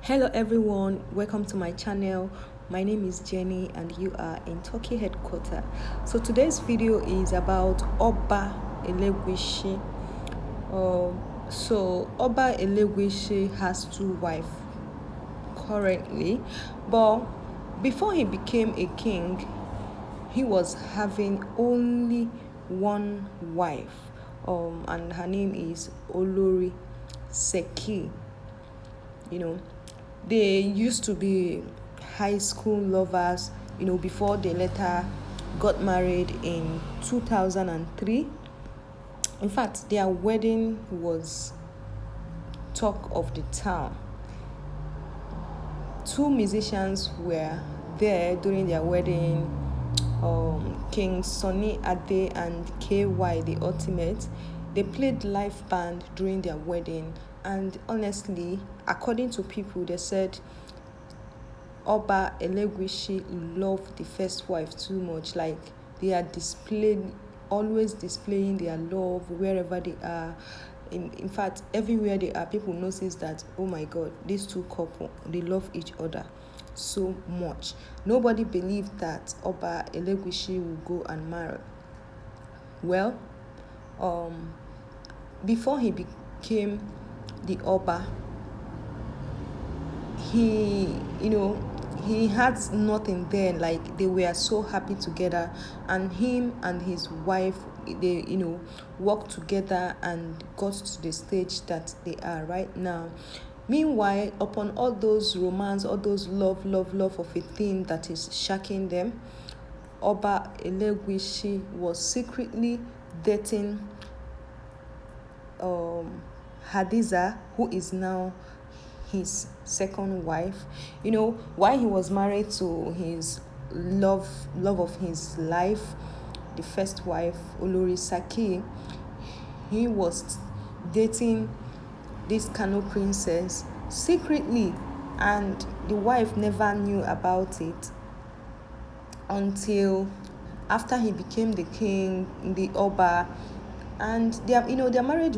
Hello everyone, welcome to my channel. My name is Jenny and you are in Turkey headquarters. So today's video is about Oba Elegushi. Oba Elegushi has two wives currently, but before he became a king, he was having only one wife, and her name is Olori Seki. They used to be high school lovers, before they later got married in 2003. In fact, their wedding was talk of the town. Two musicians were there during their wedding, King Sonny Ade and KY the Ultimate. They played live band during their wedding, and honestly, according to people, they said Oba Elegushi loved the first wife too much. Like, they are always displaying their love wherever they are. In fact, everywhere they are, people notice that, oh my God, these two couple, they love each other so much. Nobody believed that Oba Elegushi would go and marry. Well, before he became the Oba, he had nothing there. Like, they were so happy together, and him and his wife, they worked together and got to the stage that they are right now. Meanwhile, upon all those romance, all those love of a thing that is shacking them, Oba Elegushi was secretly dating Hadiza, who is now his second wife. While he was married to his love of his life, the first wife, Olori Saki, he was dating this Kano princess secretly, and the wife never knew about it until after he became the king, the Oba. And their marriage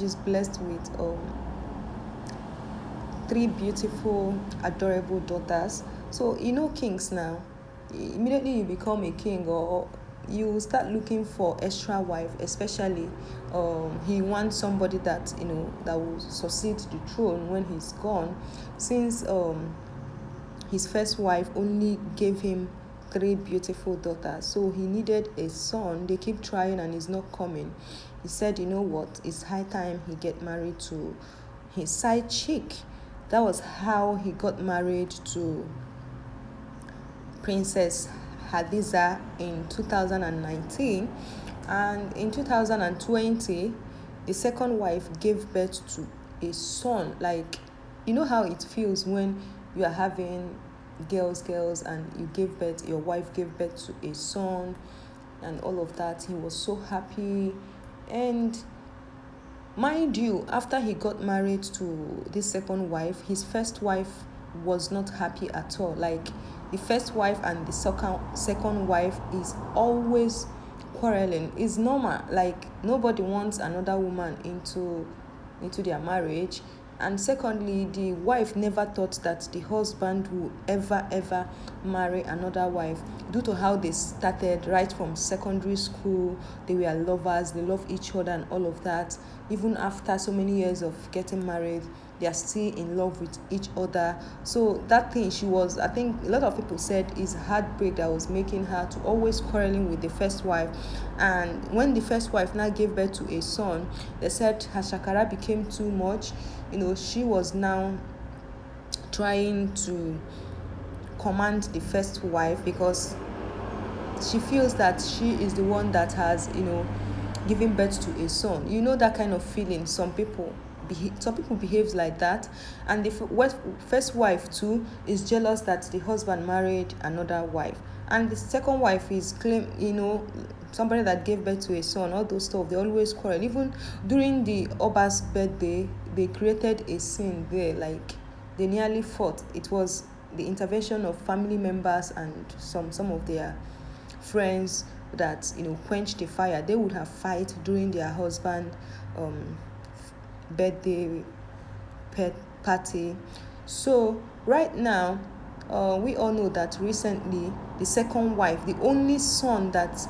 is blessed with three beautiful, adorable daughters. So kings now, immediately you become a king, or you start looking for extra wife, especially he wants somebody that that will succeed the throne when he's gone, since his first wife only gave him three beautiful daughters. So he needed a son. They keep trying and he's not coming. He said, you know what, it's high time he get married to his side chick. That was how he got married to Princess Hadiza in 2019. And in 2020, the second wife gave birth to a son. Like, how it feels when you are having girls and your wife gave birth to a son and all of that. He was so happy. And mind you, after he got married to this second wife, his first wife was not happy at all. Like, the first wife and the second wife is always quarreling. It's normal. Like, nobody wants another woman into their marriage. And secondly, the wife never thought that the husband would ever marry another wife, due to how they started right from secondary school. They were lovers, they love each other and all of that. Even after so many years of getting married, they are still in love with each other. So that thing, I think a lot of people said, is heartbreak that was making her to always quarreling with the first wife. And when the first wife now gave birth to a son, they said her shakara became too much. She was now trying to command the first wife, because she feels that she is the one that has given birth to a son. That kind of feeling. Some people behave like that. And the first wife too is jealous that the husband married another wife, and the second wife is somebody that gave birth to a son. All those stuff, they always quarrel. Even during the Oba's birthday, they created a scene there. Like, they nearly fought. It was the intervention of family members and some of their friends that quenched the fire. They would have fight during their husband birthday party. So right now, we all know that recently the second wife, the only son that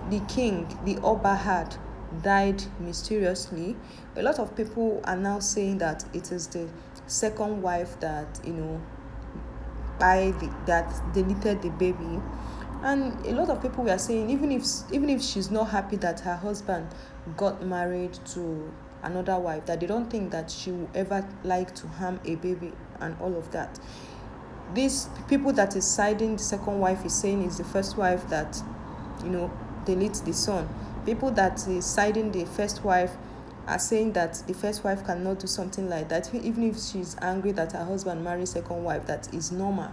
the king, the Oba, had, died mysteriously. A lot of people are now saying that it is the second wife that, that deleted the baby. And a lot of people were saying, even if she's not happy that her husband got married to another wife, that they don't think that she will ever like to harm a baby and all of that. These people that is siding the second wife is saying is the first wife that, deletes the son. People that is siding the first wife are saying that the first wife cannot do something like that, even if she's angry that her husband married second wife, that is normal.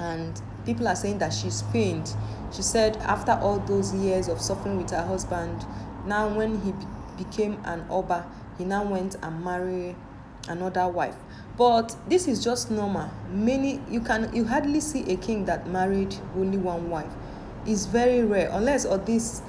And people are saying that she's pained. She said after all those years of suffering with her husband, now when he became an Oba, he now went and married another wife. But this is just normal. You hardly see a king that married only one wife. It's very rare, unless or this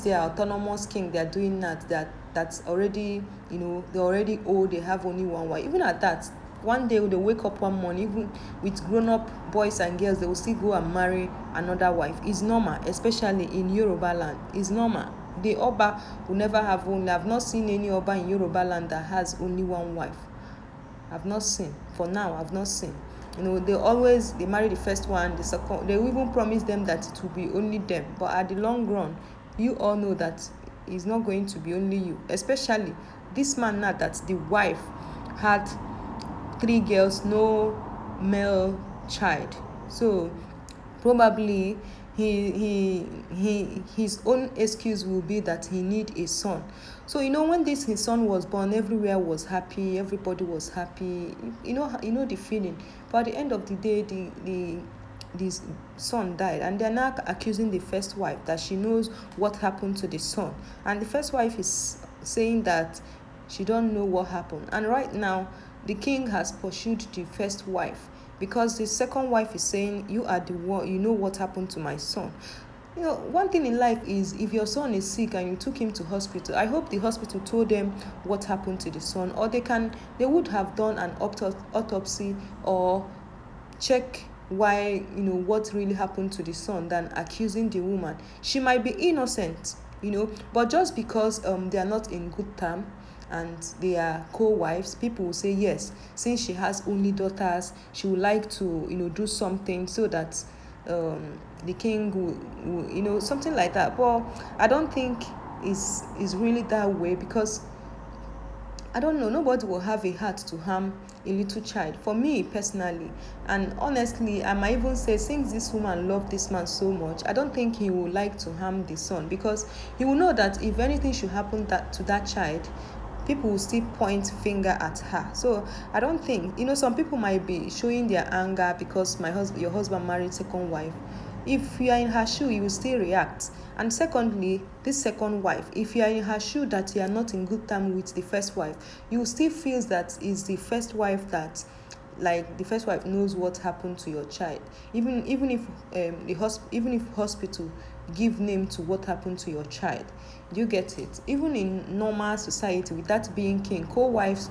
their autonomous king they're doing that's already, they're already old, they have only one wife. Even at that, one day they wake up one morning, even with grown-up boys and girls, they will still go and marry another wife. It's normal, especially in Yoruba land. It's normal. The Oba will never have only. I've not seen any Oba in Yoruba land that has only one wife. I've not seen. For now, I've not seen. They marry the first one, the second. They even promise them that it will be only them. But at the long run, you all know that it's not going to be only you. Especially this man now that the wife had 3 girls, no male child. So probably his own excuse will be that he need a son. So when his son was born, everywhere was happy, everybody was happy. You know the feeling. But at the end of the day, the son died, and they're now accusing the first wife that she knows what happened to the son. And the first wife is saying that she don't know what happened. And right now, the king has pursued the first wife, because the second wife is saying, you are the one, you know what happened to my son. One thing in life is, if your son is sick and you took him to hospital, I hope the hospital told them what happened to the son, or they would have done an autopsy or check why, what really happened to the son, than accusing the woman. She might be innocent, but just because they are not in good term and they are co-wives, people will say yes, since she has only daughters, she would like to do something so that the king will something like that. But I don't think is really that way, because I don't know, nobody will have a heart to harm a little child, for me personally. And honestly, I might even say, since this woman loved this man so much, I don't think he would like to harm the son, because he will know that if anything should happen to that child, people will still point finger at her. So I don't think, some people might be showing their anger because your husband married second wife. If you are in her shoe, you will still react. And secondly, this second wife, if you are in her shoe that you are not in good time with the first wife, you will still feel that is the first wife that, like, the first wife knows what happened to your child. Even if hospital give name to what happened to your child. Do you get it? Even in normal society, with that being king, co-wives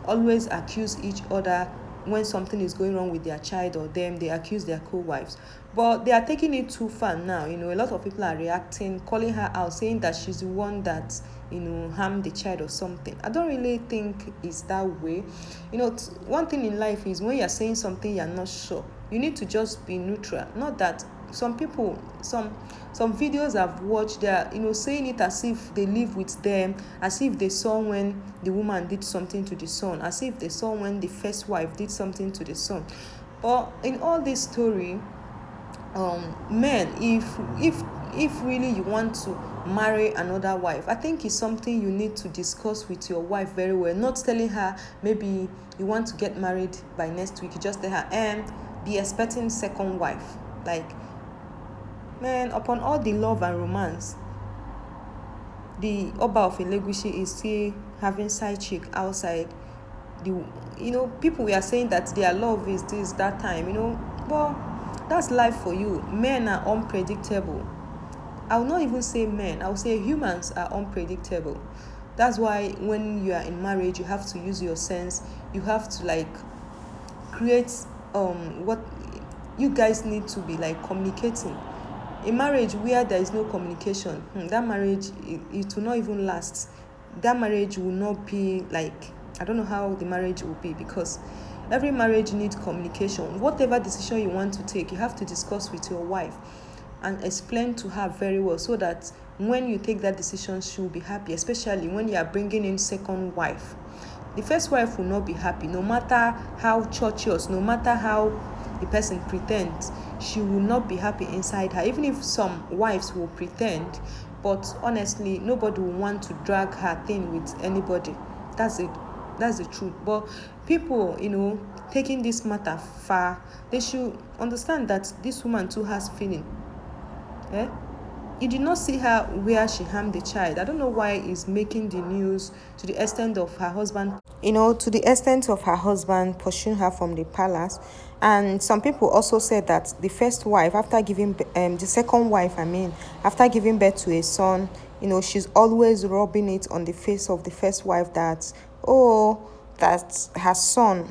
always accuse each other when something is going wrong with their child or them. They accuse their co-wives, but they are taking it too far now. A lot of people are reacting, calling her out, saying that she's the one that harmed the child or something. I don't really think it's that way. One thing in life is, when you're saying something you're not sure, you need to just be neutral. Not that some people, some videos I've watched, they're saying it as if they live with them, as if they saw when the woman did something to the son, as if they saw when the first wife did something to the son. But in all this story, men, if really you want to marry another wife, I think it's something you need to discuss with your wife very well. Not telling her, maybe you want to get married by next week, you just tell her, and be expecting second wife. Like, man, upon all the love and romance, the Oba of Elegushi is still having side chick outside. People were saying that their love is this, that time, but that's life for you. Men are unpredictable. I will not even say men, I will say humans are unpredictable. That's why when you are in marriage, you have to use your sense. You have to like create what you guys need to be like communicating. A marriage where there is no communication, that marriage, it will not even last. That marriage will not be like, I don't know how the marriage will be, because every marriage needs communication. Whatever decision you want to take, you have to discuss with your wife and explain to her very well, so that when you take that decision, she will be happy, especially when you are bringing in second wife. The first wife will not be happy, no matter how churchious, no matter how the person pretends, she will not be happy inside her. Even if some wives will pretend, but honestly, nobody will want to drag her thing with anybody. That's it. That's the truth. But people, taking this matter far, they should understand that this woman too has feeling. Eh? You did not see her where she harmed the child. I don't know why it's making the news to the extent of her husband, to the extent of her husband pushing her from the palace. And some people also said that the first wife, after giving, the second wife, after giving birth to a son, she's always rubbing it on the face of the first wife that, oh, that her son,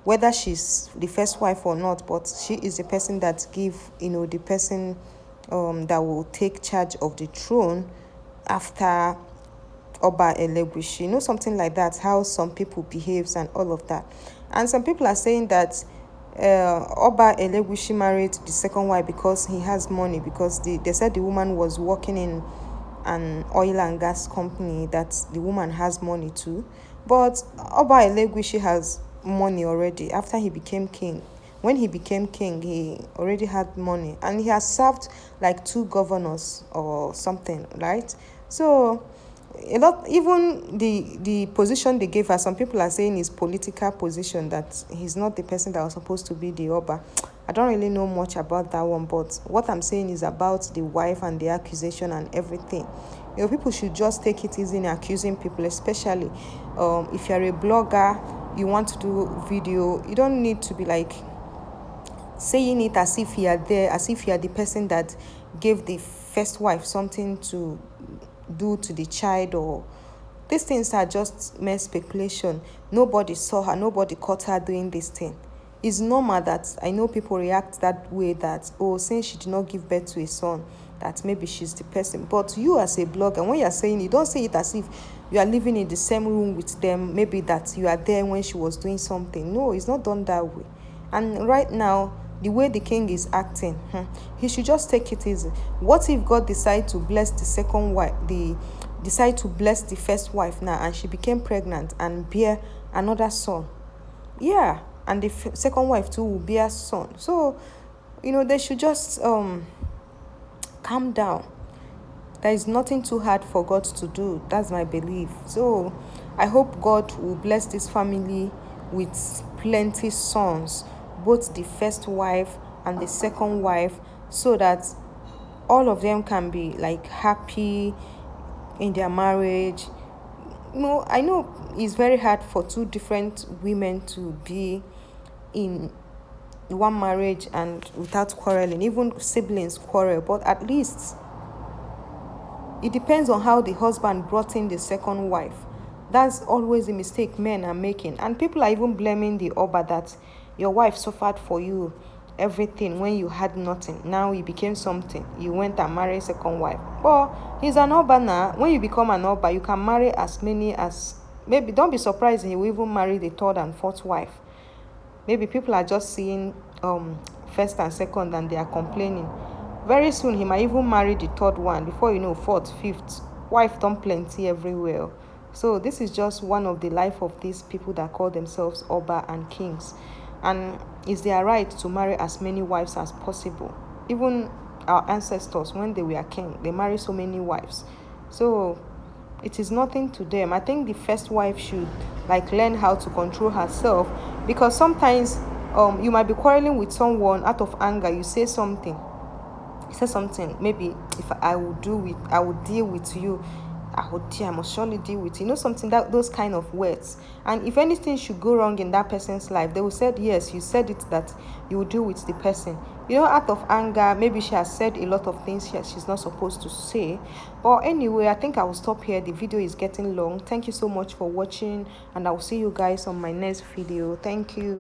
whether she's the first wife or not, but she is the person that give, the person that will take charge of the throne after Oba Elegushi. Something like that, how some people behaves and all of that. And some people are saying that Oba Elegushi married the second wife because he has money, because they said the woman was working in an oil and gas company, that the woman has money too. But Oba Elegushi has money already after he became king. When he became king, he already had money, and he has served like 2 governors or something, right? So a lot, even the position they gave her, some people are saying is political position, that he's not the person that was supposed to be the Oba. I don't really know much about that one, but what I'm saying is about the wife and the accusation and everything. People should just take it easy in accusing people, especially if you're a blogger, you want to do video. You don't need to be like saying it as if you are there, as if you are the person that gave the first wife something to do to the child. Or these things are just mere speculation. Nobody saw her, nobody caught her doing this thing. It's normal that I know people react that way, that, oh, since she did not give birth to a son, that maybe she's the person. But you as a blogger, when you're saying it, don't say it as if you are living in the same room with them, maybe that you are there when she was doing something. No, it's not done that way. And right now, the way the king is acting, he should just take it easy. What if God decide to bless the second wife, decide to bless the first wife now, and she became pregnant and bear another son? Yeah, and the second wife too will bear a son. So, they should just calm down. There is nothing too hard for God to do. That's my belief. So I hope God will bless this family with plenty sons, both the first wife and the second wife, so that all of them can be like happy in their marriage. I know it's very hard for 2 different women to be in one marriage and without quarreling. Even siblings quarrel, but at least it depends on how the husband brought in the second wife. That's always a mistake men are making. And people are even blaming the Oba, that your wife suffered for you everything when you had nothing. Now you became something. You went and married second wife. But he's an Oba now. When you become an Oba, you can marry as many as... Maybe don't be surprised he will even marry the third and fourth wife. Maybe people are just seeing first and second and they are complaining. Very soon he might even marry the third one. Before you know, fourth, fifth wife don't plenty everywhere. So this is just one of the life of these people that call themselves Oba and kings. And it's their right to marry as many wives as possible. Even our ancestors, when they were king, they married so many wives. So it is nothing to them. I think the first wife should like learn how to control herself, because sometimes you might be quarreling with someone out of anger. You say something, maybe, if I will deal with you, I must surely deal with you. Something, that those kind of words. And if anything should go wrong in that person's life, they will say, yes, you said it that you will deal with the person. out of anger, maybe she has said a lot of things she's not supposed to say. But anyway, I think I will stop here. The video is getting long. Thank you so much for watching, and I will see you guys on my next video. Thank you.